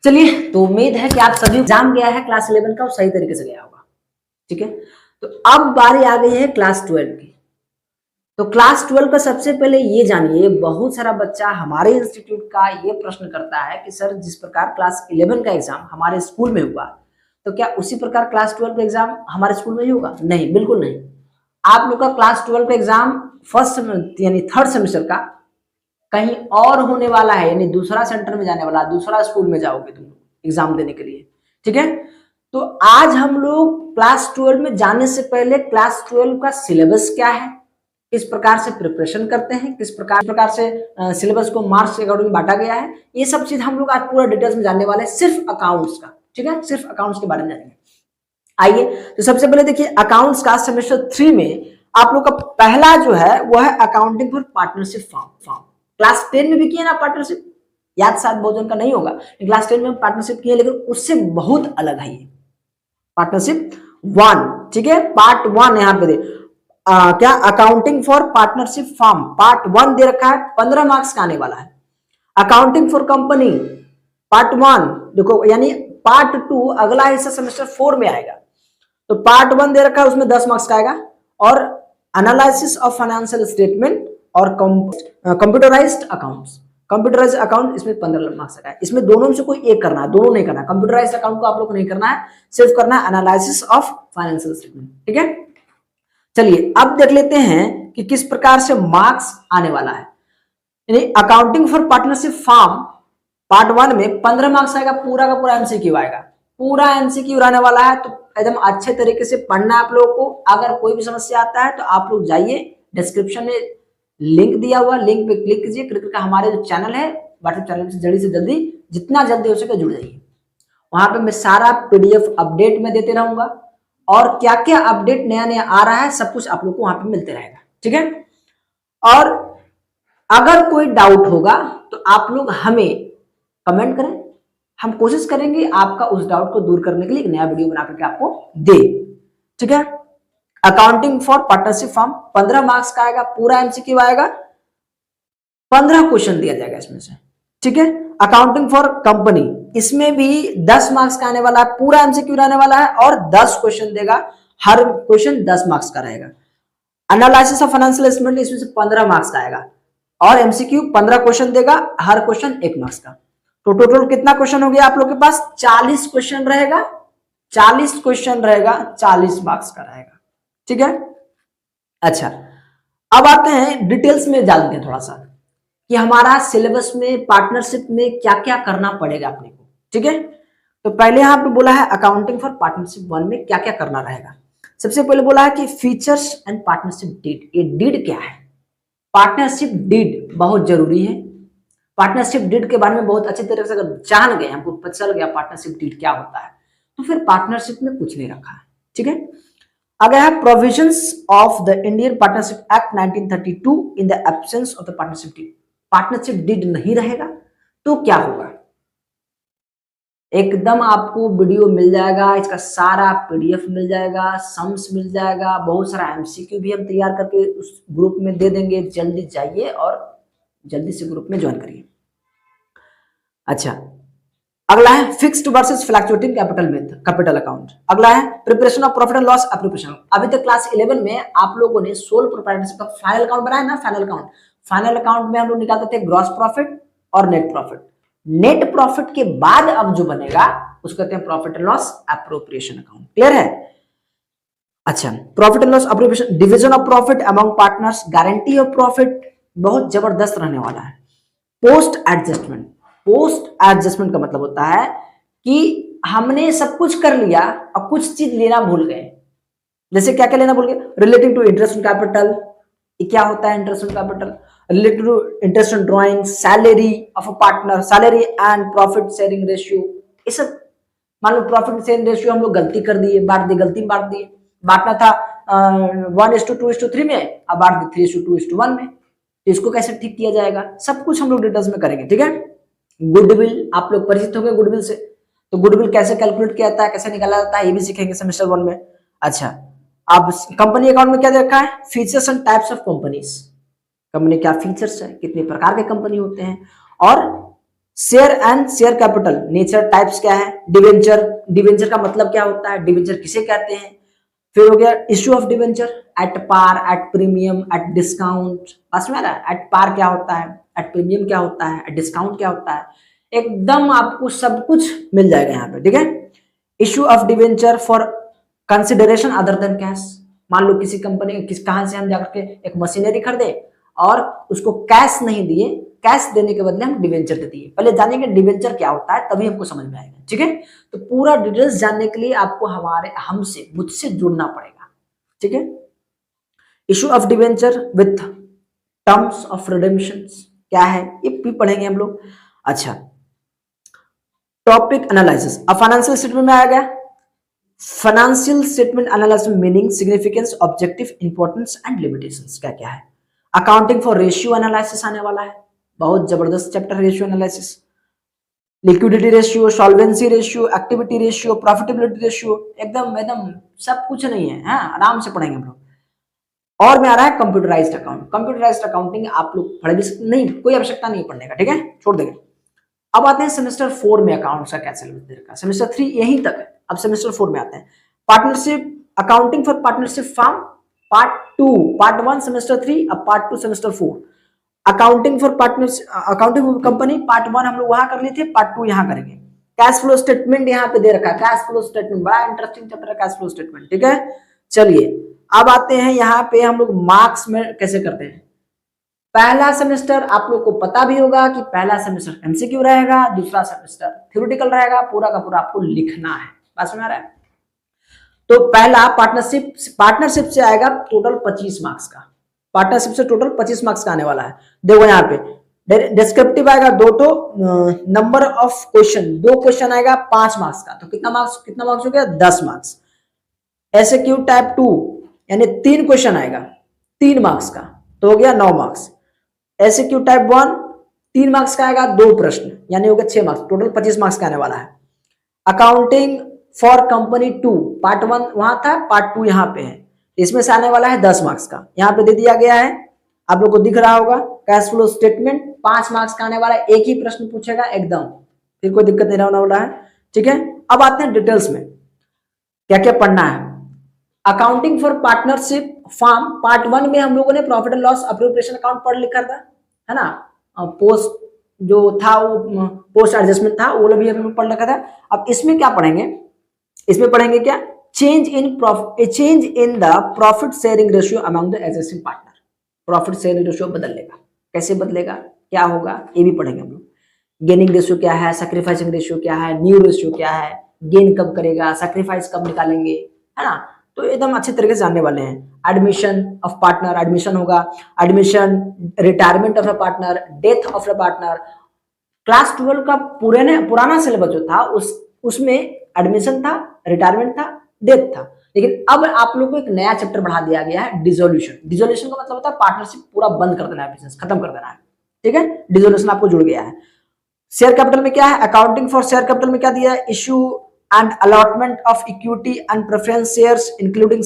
चलिए, तो उम्मीद है कि आप सभी एग्जाम गया है क्लास 11 का और सही तरीके से गया होगा। ठीक है, तो अब बारी आ गई है क्लास 12 की। तो क्लास 12 का सबसे पहले ये जानिए, बहुत सारा बच्चा हमारे इंस्टीट्यूट का ये प्रश्न करता है कि सर जिस प्रकार क्लास 11 का एग्जाम हमारे स्कूल में हुआ, तो क्या उसी प्रकार क्लास 12 का एग्जाम हमारे स्कूल में ही होगा? नहीं, बिल्कुल नहीं। आप लोग का क्लास 12 का एग्जाम फर्स्ट यानी थर्ड सेमेस्टर का कहीं और होने वाला है, यानी दूसरा सेंटर में जाने वाला, दूसरा स्कूल में जाओगे तुम एग्जाम देने के लिए। ठीक है, तो आज हम लोग क्लास 12 में जाने से पहले क्लास 12 का सिलेबस क्या है, किस प्रकार से प्रिपरेशन करते हैं, किस प्रकार से सिलेबस को मार्क्स के अकॉर्डिंग बांटा गया है, ये सब चीज हम लोग आज पूरा डिटेल्स में जानने वाले हैं, सिर्फ अकाउंट्स का। ठीक है, सिर्फ अकाउंट्स के बारे में जानेंगे। आइए, तो सबसे पहले देखिए अकाउंट्स का सेमेस्टर 3 में आप लोग का पहला जो है वो है accounting for partnership form. Class 10 में भी किया ना पार्टनरशिप, याद शायद बहुत जन का नहीं होगा, क्लास 10 में पार्टनरशिप किया, लेकिन उससे बहुत अलग है ये पार्टनरशिप 1। ठीक है, पार्ट 1 यहाँ पे दे क्या accounting for partnership form part 1 दे रखा है, 15 मार्क्स का आने वाला है। अकाउंटिंग फॉर कंपनी पार्ट 1 देखो, यानी पार्ट 2 अगला हिस्सा सेमेस्टर 4 में आएगा। तो पार्ट 1 दे रखा है, उसमें 10 मार्क्स का आएगा। और एनालिसिस ऑफ फाइनेंशियल स्टेटमेंट और कंप्यूटराइज्ड अकाउंट्स, कंप्यूटराइज्ड अकाउंट, इसमें 15 मार्क्स का है। इसमें दोनों में से कोई एक करना है, दोनों नहीं करना है। कंप्यूटराइज्ड अकाउंट को आप लोग को नहीं करना है, सिर्फ करना है एनालिसिस ऑफ फाइनेंशियल स्टेटमेंट। ठीक है, चलिए अब देख लेते हैं कि किस प्रकार से मार्क्स आने वाला है। यानी accounting for partnership form part 1 में 15 मार्क्स आएगा, पूरा का पूरा एमसीक्यू आएगा, पूरा एमसीक्यू रहने वाला है। तो एकदम अच्छे तरीके से पढ़ना है आप लोगों को। अगर कोई भी समस्या आता है तो आप लोग जाइए, डिस्क्रिप्शन में लिंक दिया हुआ, लिंक पे क्लिक कीजिए, क्लिक करके हमारे जो चैनल है व्हाट्सएप चैनल से जल्दी जितना जल्दी हो सके जुड़ जाइए। वहां पे मैं सारा पीडीएफ अपडेट में देते रहूंगा, और क्या क्या अपडेट नया नया आ रहा है सब कुछ आप लोग को वहां पे मिलते रहेगा। ठीक है, और अगर कोई डाउट होगा तो आप लोग हमें कमेंट करें, हम कोशिश करेंगे आपका उस डाउट को दूर करने के लिए एक नया वीडियो बना करके आपको दे। ठीक है, accounting for partnership form 15 marks का आएगा, पूरा एमसीक्यू आएगा, 15 क्वेश्चन दिया जाएगा इसमें से। ठीक है, अकाउंटिंग फॉर कंपनी, इसमें भी 10 मार्क्स का आने वाला है, पूरा एमसीक्यू रहने वाला है, और 10 क्वेश्चन देगा, हर क्वेश्चन 10 मार्क्स का रहेगा। एनालिसिस ऑफ फाइनेंशियल स्टेटमेंट, इसमें से 15 मार्क्स का आएगा, और एमसीक्यू 15 क्वेश्चन देगा, हर क्वेश्चन 1 मार्क्स का। तो टोटल कितना क्वेश्चन हो गया आप लोग के पास? 40 क्वेश्चन रहेगा, 40 क्वेश्चन रहेगा, 40 मार्क्स का रहेगा। ठीक है, अच्छा अब आते हैं डिटेल्स में जानते हैं थोड़ा सा कि हमारा सिलेबस में पार्टनरशिप में क्या क्या करना पड़ेगा अपने को। ठीक है, तो पहले यहां पे बोला है अकाउंटिंग फॉर पार्टनरशिप 1 में क्या क्या करना रहेगा। सबसे पहले बोला है कि फीचर्स एंड पार्टनरशिप डीड। ये डीड क्या है? पार्टनरशिप डीड बहुत जरूरी है। पार्टनरशिप डीड के बारे में बहुत अच्छी तरह से अगर जान गए, हमको पता चल गया पार्टनरशिप डीड क्या होता है, तो फिर पार्टनरशिप में कुछ नहीं रखा है। ठीक है, अगर है provisions of the Indian partnership act 1932 in the absence of the partnership deed, partnership deed नहीं रहेगा तो क्या होगा? एकदम आपको वीडियो मिल जाएगा, इसका सारा पीडीएफ मिल जाएगा, सम्स मिल जाएगा, बहुत सारा एमसीक्यू भी हम तैयार करके उस ग्रुप में दे देंगे। जल्दी जाइए और जल्दी से ग्रुप में ज्वाइन करिए। अच्छा, अगला है fixed versus fluctuating capital account. अगला है preparation of profit and loss appropriation. अभी तक क्लास 11 में आप लोगों ने सोल प्रोप्राइटरशिप का फाइनल अकाउंट बनाया ना, फाइनल अकाउंट में हम लोग निकालते थे ग्रॉस प्रॉफिट और नेट प्रॉफिट। नेट प्रॉफिट के बाद अब जो बनेगा उसको कहते हैं profit and loss appropriation account. Clear है? अच्छा, profit and loss appropriation, division of profit among partners, guarantee of profit बहुत जबरदस्त रहने वाला है। पोस्ट एडजस्टमेंट, पोस्ट एडजस्टमेंट का मतलब होता है कि हमने सब कुछ कर लिया और कुछ चीज लेना भूल गए। जैसे क्या क्या लेना भूल गए? Relating to interest on capital, क्या होता है interest on capital? Related to interest on drawing, salary of a partner, salary and profit sharing ratio, ये सब। मान लो प्रॉफिट शेयरिंग रेशियो हम लोग गलती कर दिए, गलती बांट दिए, बांटना था 1:2:3 में, अब बांट दिए 3:2:1 में। तो इसको कैसे ठीक किया जाएगा, सब कुछ हम लोग डिटेल्स में करेंगे। ठीक है, गुडविल, आप लोग परिचित होंगे गुडविल से, तो गुडविल कैसे कैलकुलेट किया जाता है, कैसे निकाला जाता है, ये भी सीखेंगे सेमेस्टर 1 में। अच्छा, अब कंपनी अकाउंट में क्या दे रखा है? Features and types of companies, company क्या फीचर्स है, कितने प्रकार के कंपनी होते हैं, और share and share capital nature types क्या है, डिवेंचर, डिवेंचर का मतलब क्या होता है, डिवेंचर किसे कहते हैं, फिर हो गया issue of debenture, at par, at premium, at discount, बस में एट पार क्या होता है, एट प्रीमियम क्या होता है, एट डिस्काउंट क्या होता है, एकदम आपको सब कुछ मिल जाएगा यहाँ पे, ठीक है। Issue of debenture for consideration other than cash, मान लो किसी कंपनी कहां से हम जाकर के एक मशीनरी खरीदे और उसको कैश नहीं दिए, कैश देने के बदले हम डिवेंचर दे दिए। पहले जानेंगे डिवेंचर क्या होता है तभी हमको समझ में आएगा, ठीक है। तो पूरा डिटेल्स जानने के लिए आपको मुझसे जुड़ना पड़ेगा, ठीक है। Issue of debenture with terms of redemption क्या है ये भी पढ़ेंगे हम लोग। अच्छा, टॉपिक एनालिसिस, अब फाइनेंशियल स्टेटमेंट में आ गया। Financial statement analysis meaning, significance, objective, importance and limitations क्या क्या है। अकाउंटिंग फॉर रेशियो एनालिसिस आने वाला है, बहुत जबरदस्त chapter ratio analysis. Liquidity ratio, solvency ratio, activity ratio, profitability ratio, एकदम एकदम सब कुछ नहीं है, हाँ आराम से पढ़ेंगे हम लोग। और में आ रहा है कंप्यूटराइज्ड अकाउंट, कंप्यूटराइज्ड अकाउंटिंग आप लोग पढ़ भी सकते नहीं, कोई आवश्यकता नहीं पढ़ने का, ठीक है, छोड़ देंगे। अब आते हैं सेमेस्टर 4 में अकाउंट्स का क्या सिलेबस दे रखा है, सेमेस्टर 3 यहीं तक है, अब सेमेस्टर 4 में आते हैं। Partnership, accounting for partnership firm part 2, part 1 semester 3, अब part 2 semester 4। Accounting for partnership, accounting for company part 1 हम लोग वहां कर लिए थे, पार्ट 2 यहां करेंगे। कैश फ्लो स्टेटमेंट यहाँ पे दे रखा है, कैश फ्लो स्टेटमेंट बड़ा इंटरेस्टिंग चैप्टर है कैश फ्लो स्टेटमेंट, ठीक है। चलिए अब आते हैं यहाँ पे हम लोग मार्क्स में कैसे करते हैं। पहला सेमेस्टर आप लोग को पता भी होगा कि पहला सेमेस्टर एमसीक्यू रहेगा, दूसरा सेमेस्टर थ्योरेटिकल रहेगा, पूरा का पूरा आपको लिखना है, बात समझ आ रहा है। तो पहला पार्टनरशिप से आएगा टोटल 25 मार्क्स का, पार्टनरशिप से टोटल 25 मार्क्स का आने वाला है। देखो यहाँ पे डिस्क्रिप्टिव आएगा 2 तो नंबर ऑफ क्वेश्चन 2 क्वेश्चन आएगा 5 मार्क्स का, तो कितना मार्क्स हो गया 10 मार्क्स। एसक्यू टाइप 2 यानी 3 क्वेश्चन आएगा 3 मार्क्स का, तो हो गया 9 मार्क्स। एसक्यू टाइप 1 3 मार्क्स का आएगा 2 प्रश्न यानी हो गया 6 मार्क्स, टोटल 25 मार्क्स का आने वाला है। अकाउंटिंग फॉर कंपनी 2 पार्ट 1 वहां था, पार्ट 2 यहाँ पे है, इसमें से आने वाला है 10 मार्क्स का, यहाँ पे दे दिया गया है, आप लोग को दिख रहा होगा। कैश फ्लो स्टेटमेंट 5 मार्क्स का आने वाला है, एक ही प्रश्न पूछेगा एकदम, फिर कोई दिक्कत नहीं रहने वाला है, ठीक है। अब आते हैं डिटेल्स में क्या क्या पढ़ना है। Accounting for partnership firm part 1 में हम लोगों ने profit and loss appropriation account पढ़ लिखा था, है ना, पोस्ट जो था वो पोस्ट एडजस्टमेंट था वो भी हम लोग पढ़ लिखा था। अब इसमें क्या पढ़ेंगे, इसमें पढ़ेंगे क्या, change in the profit sharing ratio among the existing partner, profit sharing ratio बदलेगा, कैसे बदलेगा, क्या होगा, ये भी पढ़ेंगे हम लोग। गेनिंग रेशियो क्या है, सैक्रिफाइसिंग रेशियो क्या है, न्यू रेशियो क्या है, गेन कब करेगा, सैक्रिफाइस कब निकालेंगे, है ना, तो एकदम अच्छे तरीके से जानने वाले हैं। एडमिशन ऑफ पार्टनर, एडमिशन होगा, admission, retirement of a partner, death of a partner. Class 12 का पुराना सिलेबस जो था उसमें एडमिशन था, रिटायरमेंट था, डेथ था, लेकिन अब आप लोग को एक नया चैप्टर बढ़ा दिया गया है, डिसोल्यूशन। डिसोल्यूशन का मतलब होता है पार्टनरशिप पूरा बंद कर देना है, बिजनेस खत्म कर देना है, ठीक है, डिसोल्यूशन आपको जुड़ गया है। शेयर कैपिटल में क्या है, अकाउंटिंग फॉर शेयर कैपिटल में क्या दिया है, issue and allotment of equity and preference shares including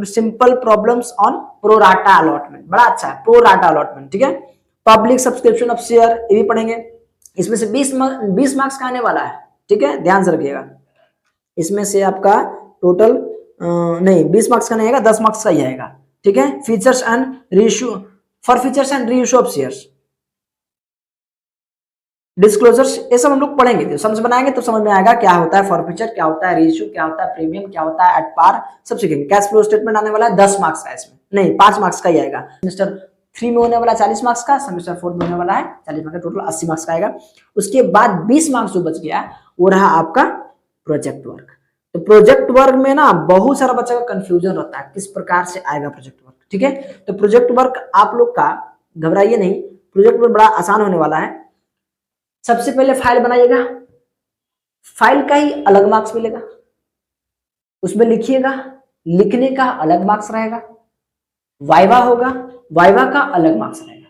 simple problems on pro rata allotment, बड़ा अच्छा है pro rata allotment, ठीक है। पब्लिक सब्सक्रिप्शन ऑफ शेयर ये भी पढ़ेंगे, इसमें से 20 मार्क्स का आने वाला है, ठीक है, ध्यान से रखिएगा। इसमें से आपका टोटल नहीं 20 मार्क्स का नहीं आएगा, 10 मार्क्स का ही आएगा, ठीक है। Features and reissue for features and reissue of shares, disclosures, ये सब हम लोग पढ़ेंगे, तो समझ बनाएंगे तो समझ में आएगा क्या होता है फॉरफीचर, क्या होता है रीइश्यू, क्या होता है प्रीमियम, क्या होता है एट पार, सब सीखेंगे। कैश फ्लो स्टेटमेंट आने वाला है 10 मार्क्स का, इसमें नहीं 5 मार्क्स का ही आएगा। सेमेस्टर 3 में होने वाला 40 मार्क्स का, सेमेस्टर 4 में होने वाला है 40 मार्क्स का, टोटल 80 मार्क्स का आएगा। उसके बाद 20 मार्क्स जो बच गया वो रहा आपका प्रोजेक्ट वर्क। तो प्रोजेक्ट वर्क में ना बहुत सारा बच्चा का कंफ्यूजन रहता है किस प्रकार से आएगा प्रोजेक्ट वर्क, ठीक है। तो प्रोजेक्ट वर्क आप लोग का घबराइए नहीं, प्रोजेक्ट वर्क बड़ा आसान होने वाला है। सबसे पहले फाइल बनाइएगा, फाइल का ही अलग मार्क्स मिलेगा, उसमें लिखिएगा, लिखने का अलग मार्क्स रहेगा, वाइवा होगा, वाइवा का अलग मार्क्स रहेगा,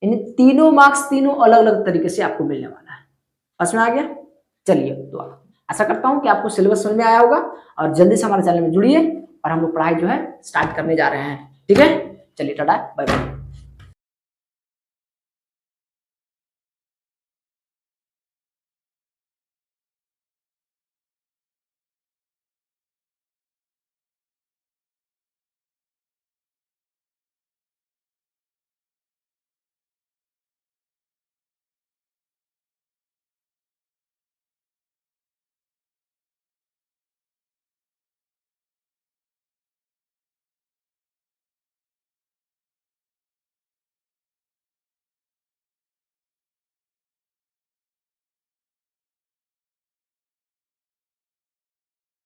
यानी तीनों मार्क्स तीनों अलग अलग तरीके से आपको मिलने वाला है। समझ में आ गया। चलिए तो आशा करता हूं कि आपको सिलेबस समझ में आया होगा और जल्दी से हमारे चैनल में जुड़िए और हम लोग पढ़ाई जो है स्टार्ट करने जा रहे हैं, ठीक है। चलिए टाटा बाय बाय।